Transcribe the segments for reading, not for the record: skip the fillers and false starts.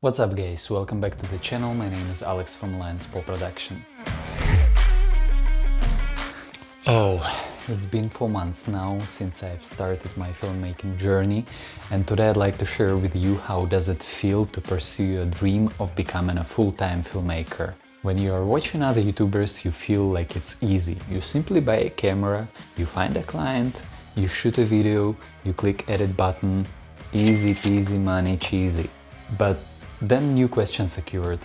What's up guys, welcome back to the channel. My name is Alex from Lenspo Production. It's been 4 months now since I've started my filmmaking journey, and today I'd like to share with you how does it feel to pursue your dream of becoming a full-time filmmaker. When you are watching other YouTubers, you feel like it's easy. You simply buy a camera, you find a client, you shoot a video, you click edit button, easy peasy money cheesy. But then new questions occurred.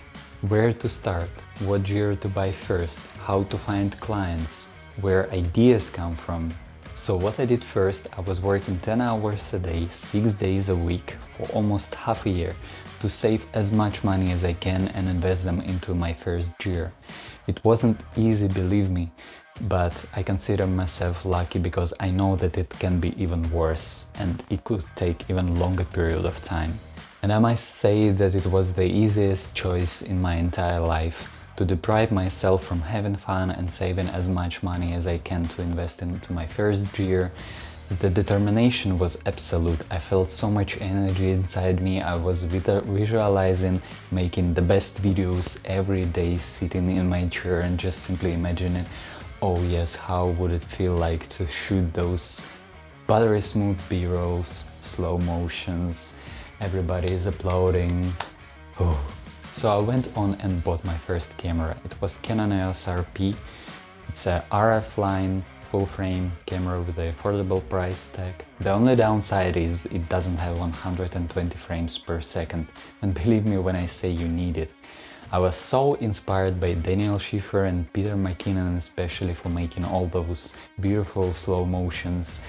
Where to start? What gear to buy first? How to find clients? Where ideas come from? So what I did first, I was working 10 hours a day, 6 days a week for almost half a year to save as much money as I can and invest them into my first gear. It wasn't easy, believe me, but I consider myself lucky because I know that it can be even worse and it could take even longer period of time. And I must say that it was the easiest choice in my entire life to deprive myself from having fun and saving as much money as I can to invest into my first gear. The determination was absolute. I felt so much energy inside me. I was visualizing making the best videos every day, sitting in my chair and just simply imagining, oh yes, how would it feel like to shoot those buttery smooth B-rolls, slow motions, everybody is applauding. So I went on and bought my first camera. It was Canon EOS RP. It's a RF line full frame camera with an affordable price tag. The only downside is it doesn't have 120 frames per second. And believe me when I say you need it. I was so inspired by Daniel Schiffer and Peter McKinnon, especially for making all those beautiful slow motions.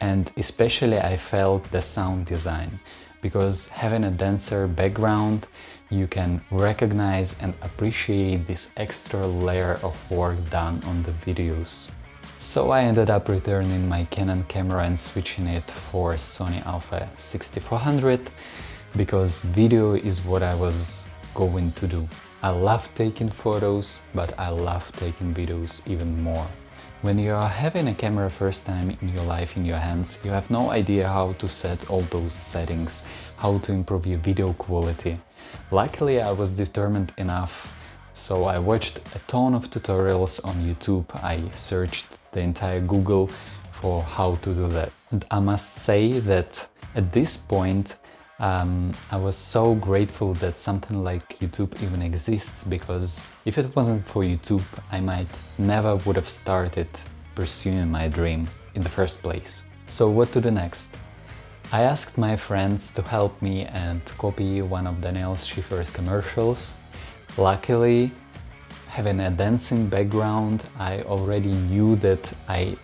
And especially I felt the sound design, because having a denser background, you can recognize and appreciate this extra layer of work done on the videos. So I ended up returning my Canon camera and switching it for Sony Alpha 6400, because video is what I was going to do. I love taking photos, but I love taking videos even more. When you are having a camera first time in your life in your hands, you have no idea how to set all those settings, how to improve your video quality. Luckily, I was determined enough, so I watched a ton of tutorials on YouTube. I searched the entire Google for how to do that. And I must say that at this point, I was so grateful that something like YouTube even exists, because if it wasn't for YouTube, I might never would have started pursuing my dream in the first place. So what to do next? I asked my friends to help me and copy one of Daniel Schiffer's commercials. Luckily, having a dancing background, I already knew that I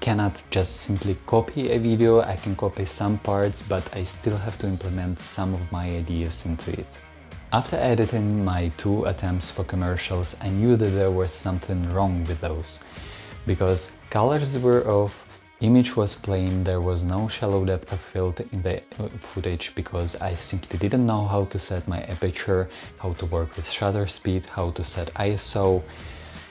cannot just simply copy a video. I can copy some parts, but I still have to implement some of my ideas into it. After editing my 2 attempts for commercials, I knew that there was something wrong with those, because colors were off, image was plain, there was no shallow depth of field in the footage, because I simply didn't know how to set my aperture, how to work with shutter speed, how to set ISO.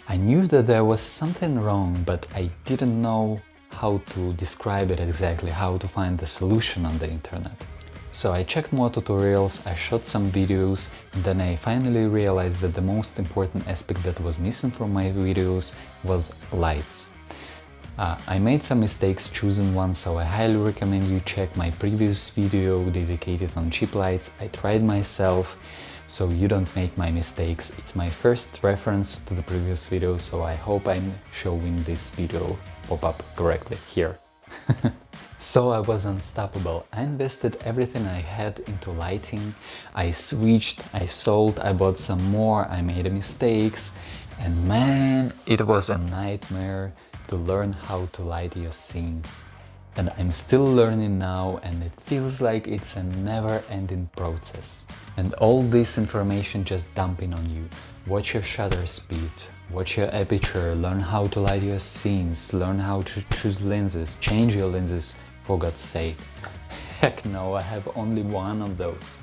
I knew that there was something wrong, but I didn't know how to describe it exactly, how to find the solution on the internet. So I checked more tutorials, I shot some videos, and then I finally realized that the most important aspect that was missing from my videos was lights. I made some mistakes choosing one, so I highly recommend you check my previous video dedicated on cheap lights. I tried myself, so you don't make my mistakes. It's my first reference to the previous video, so I hope I'm showing this video pop up correctly here. So I was unstoppable. I invested everything I had into lighting. I switched, I sold, I bought some more, I made mistakes, and man, it was a nightmare to learn how to light your scenes. And I'm still learning now, and it feels like it's a never-ending process. And all this information just dumping on you. Watch your shutter speed, watch your aperture, learn how to light your scenes, learn how to choose lenses, change your lenses, for God's sake. Heck no, I have only one of those.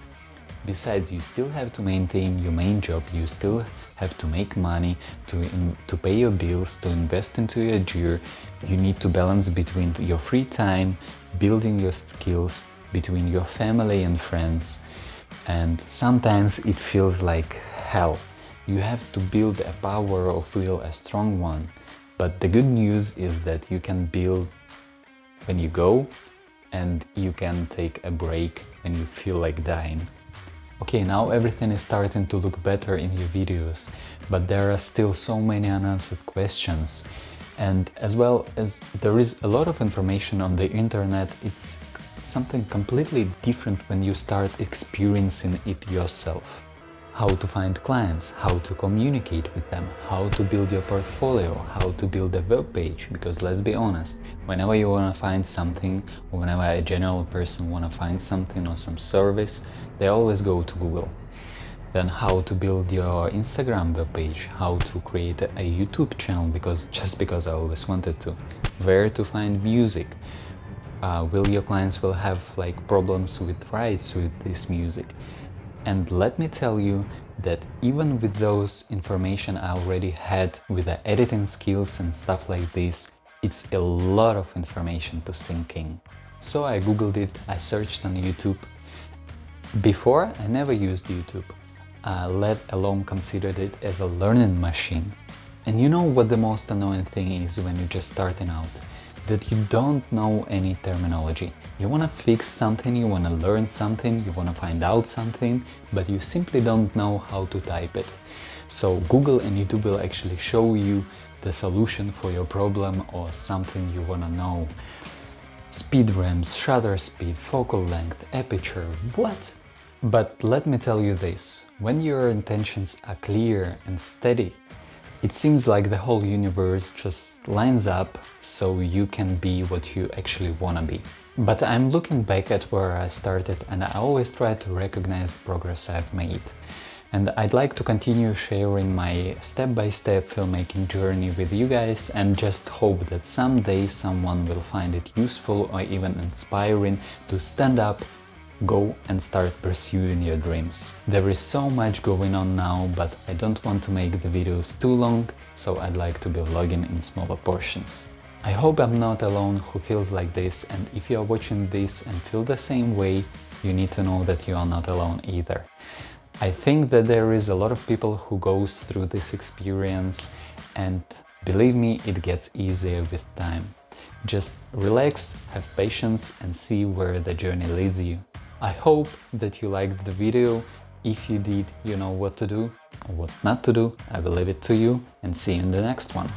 Besides, you still have to maintain your main job, you still have to make money, to pay your bills, to invest into your gear. You need to balance between your free time, building your skills, between your family and friends. and sometimes it feels like hell. You have to build a power of will, a strong one. But the good news is that you can build when you go, and you can take a break when you feel like dying. Okay, now everything is starting to look better in your videos, but there are still so many unanswered questions. And as well as there is a lot of information on the internet, it's something completely different when you start experiencing it yourself. How to find clients, how to communicate with them, how to build your portfolio, how to build a web page, because let's be honest, whenever you want to find something, or whenever a general person want to find something or some service, they always go to Google. Then how to build your Instagram web page, how to create a YouTube channel, just because I always wanted to, where to find music, will your clients will have like problems with rights with this music. And let me tell you that even with those information I already had with the editing skills and stuff like this, it's a lot of information to sink in. So I googled it, I searched on YouTube. Before, I never used YouTube, let alone considered it as a learning machine. And you know what the most annoying thing is when you're just starting out? That you don't know any terminology. You want to fix something, you want to learn something, you want to find out something, but you simply don't know how to type it. So Google and YouTube will actually show you the solution for your problem or something you want to know. Speed ramps, shutter speed, focal length, aperture, what? But let me tell you this, when your intentions are clear and steady, it seems like the whole universe just lines up so you can be what you actually want to be. But I'm looking back at where I started, and I always try to recognize the progress I've made. And I'd like to continue sharing my step-by-step filmmaking journey with you guys, and just hope that someday someone will find it useful or even inspiring to stand up, go and start pursuing your dreams. There is so much going on now, but I don't want to make the videos too long, so I'd like to be vlogging in smaller portions. I hope I'm not alone who feels like this, and if you are watching this and feel the same way, you need to know that you are not alone either. I think that there is a lot of people who goes through this experience, and believe me, it gets easier with time. Just relax, have patience, and see where the journey leads you. I hope that you liked the video. If you did, you know what to do or what not to do. I will leave it to you, and see you in the next one.